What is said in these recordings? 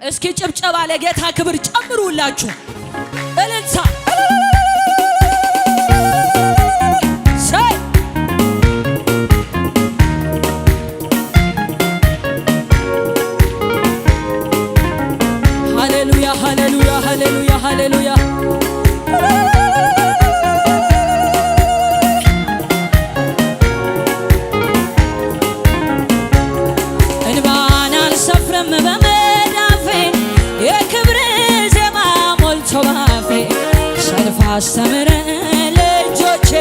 እስኪ ጭብጨባ ለጌታ ክብር ጨምሩላችሁ እልልታ ሃሌሉያ ሃሌሉያ ሃሌሉያ ሃሌሉያ እንባን አልሰፍርም በመዳፌ የክብር ዜማ ሞልቶ ባፌ ሰልፍ አስተምረ ልጆቼ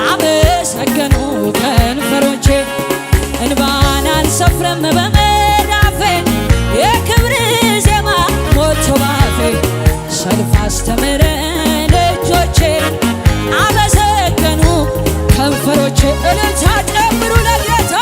አመሰገኑ ከንፈሮቼ እንባን አልሰፍርም በመዳፌ የክብር ዜማ ሞልቶ ባፌ ሰልፍ አስተምረ ልጆቼ አመሰገኑ ከንፈሮቼ እልልታ ጨምሩ ለጌታ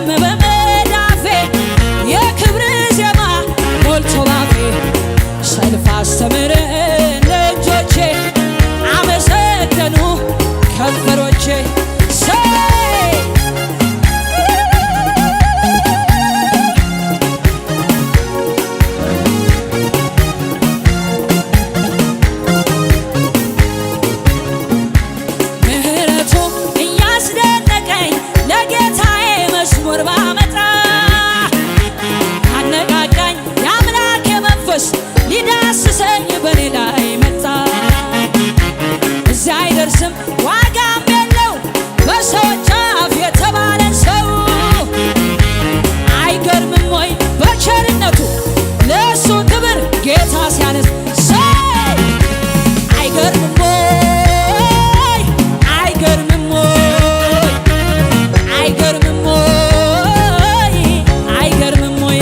በመዳፌ የክብር ዜማ ሞልቶ ባፌ ሰልፍ አስተምረ ልጆቼ አመሰገኑ ከንፈሮቼ ምህረቱ እያስደነቀኝ ለጌታዬ መዝሙር ባመጣ አነቃቃኝ የአምላኬ መንፈስ ሊዳስሰኝ በኔ ላይ መጣ። እዚያ አይደርስም ዋጋም የለው በሰዎች አፍ የተባለን ሰው አይገርምም ወይ በቸርነቱ ለእሱ ክብር ጌታ ሲያነስ አይገርምም ወይ አይገርምም ወይ አይገርምም ወይ አይገርምም ወይ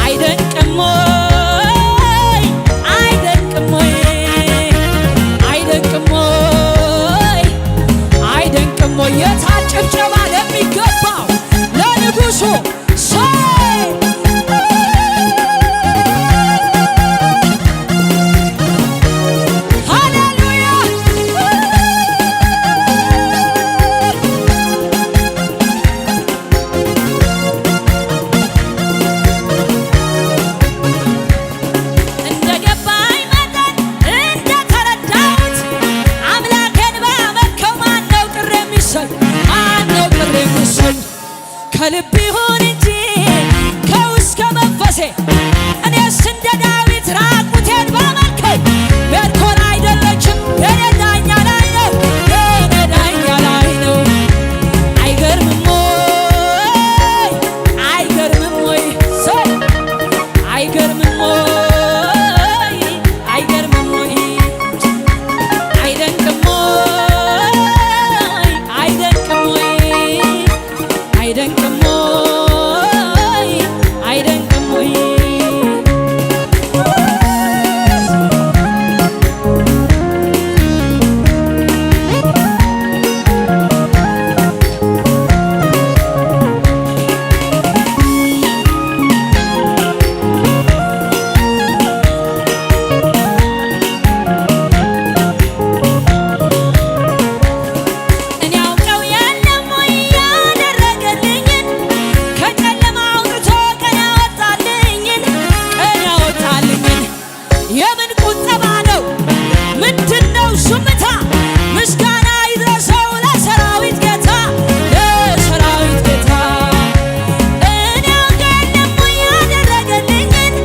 አይደንቅም ወይ አይደንቅም ወይ አይደንቅም ወይ አይደንቅም ወይ የታል ጭብጨባ ለሚገባው ለንጉሡ ከልብ ይሁን እንጂ ከውስጥ ከመንፈሴ እኔስ እንደ ዳዊት ራቁቴን ባመልከኝ ሜልኮል አይደለችም የኔ ዳኛ ላይ ነው የኔ ዳኛ ላይ ነው። አይገርምም ወይ አይገርምም ወይ አይገርምም ወይ አይገርምም ወይ አይደንቅም ወይ አይደንቅም ወይ አይደንቅም አይደንቅም ወይ እኔ አውቀው የለም ወይ ያደረገልኝን ከጨለማ አውጥቶ ቀን ያወጣልኝን የምን ቁጠባ ነው ምንድነው ሹምታ ምስጋና ይድረሰው ለሰራዊት ጌታ ለሰራዊት ጌታ እኔ አውቀው የለም ወይ ያደረገልኝን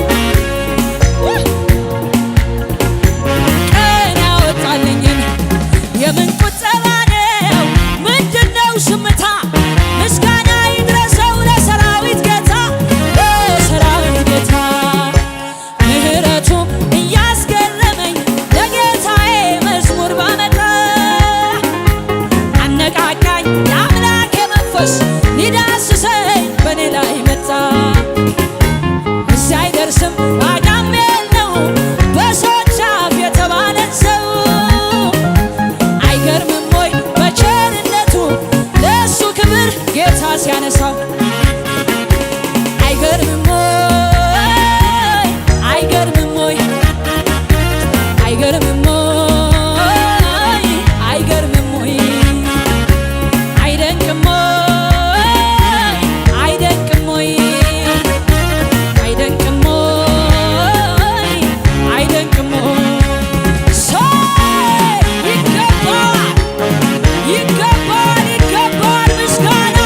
አይገርምም ወይ አይገርምም ወይ አይደንቅም ወይ አይደንቅም ወይ አይደንቅም ወይ አይደንቅም ወይ ይገባል ይገባል ምስጋና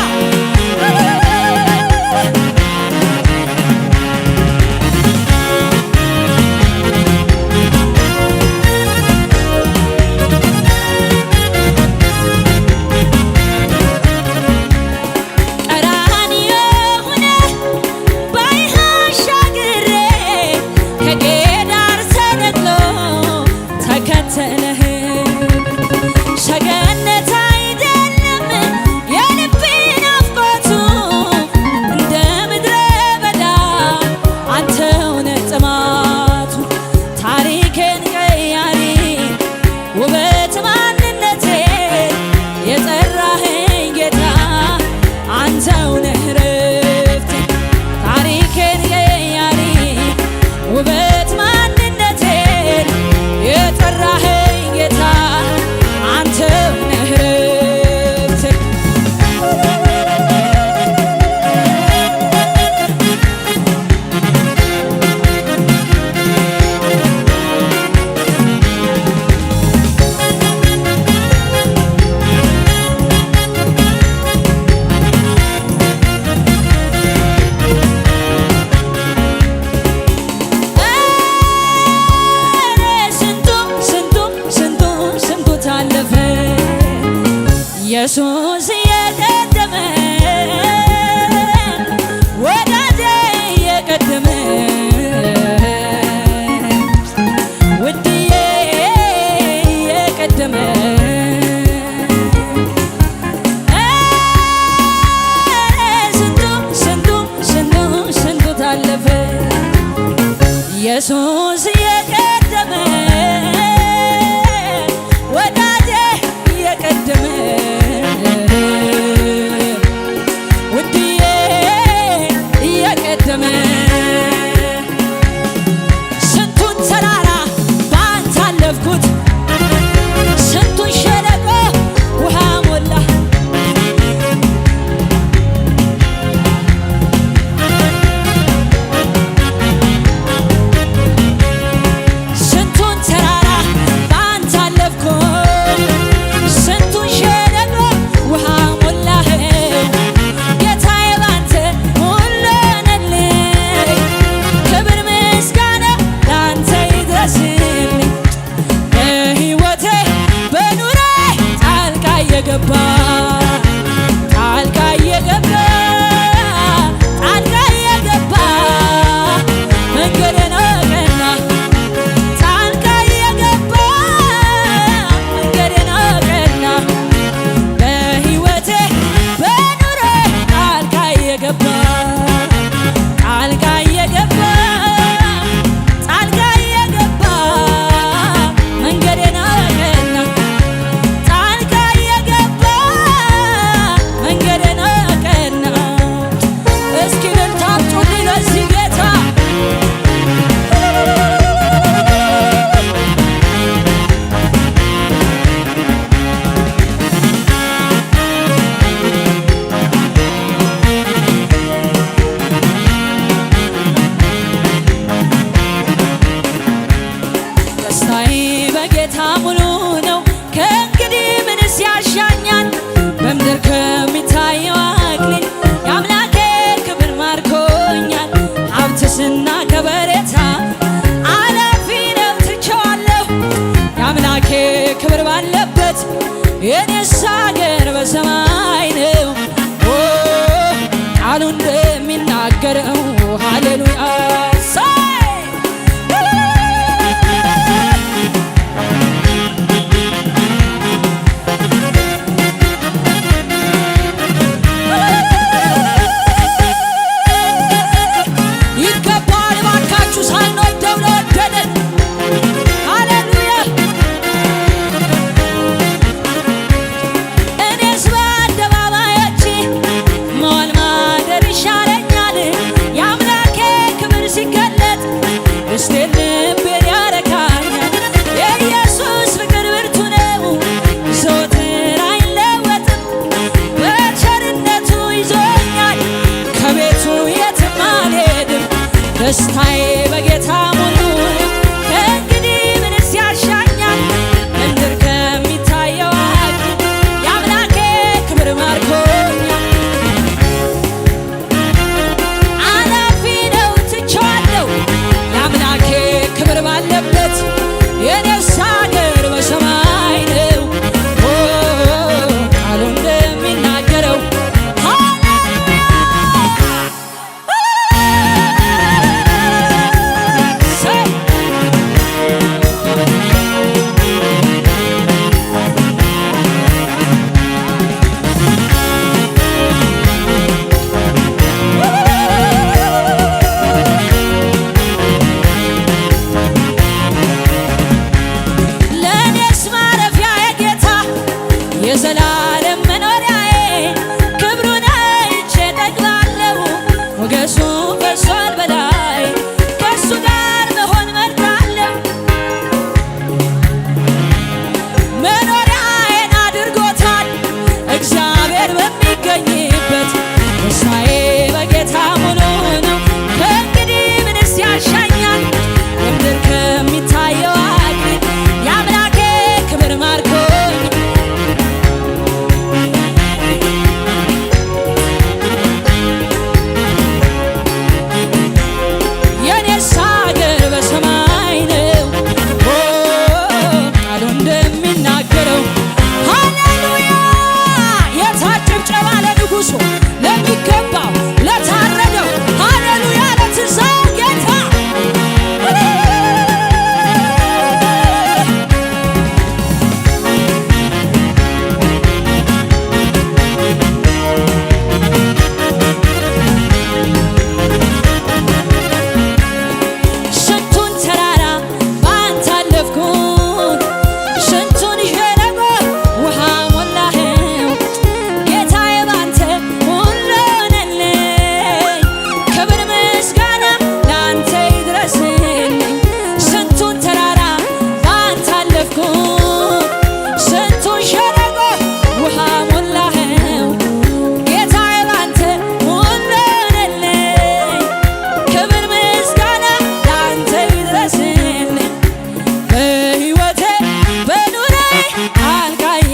ኢየሱስ የቀደመ ወዳጄ የቀደመ ውድዬ የቀደመ ስንቱ ታለፈ ኢየሱስ የቀደመ ወዳጄ የቀደመ ስንቱን ተራራ ባንተ አለፍኩት ስንቱን ሸለቆ ውሃ ሞላ ስንቱን ተራራ ባንተ አለፍኩት ስንቱን ሸለቆ ውሃ ሞላ ጌታዬ ባንተ ሁሉ ሆነልኝ ክብር ምስጋና ላንተ ይድረስልኝ በሕይወቴ በኑሬ ጣልቃ የገባ ጣልቃ የገባ ጣልቃ የገባ መንገዴን አቀና ጣልቃ የገባ መንገዴን አቀና በሕይወቴ በኑሬ ጣልቃ የገባ ጣልቃ የገባ ጣልቃ የገባ መንገዴን አቀና ጣልቃ የገባ መንገዴን አቀና እስኪ እልልታ አምጡልኝ ለዚህ ጌታ ደስታዬ በጌታ ሙሉ ነው ከእንግዲህ ምንስ ያሻኛል በምድር ከሚታየው አክሊል የአምላኬ ክብር ማርኮኛል ሀብትስና ከበሬታ አላፊ ነው ትቼዋለሁ የአምላኬ ክብር ባለበት የኔስ አገር በሰማይ ነው ቃሉ እንደሚናገረው ሃሌሉያ ይገባል እባካችሁ ሳንወደው ለወደደን ሃሌሉያ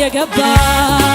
የገባ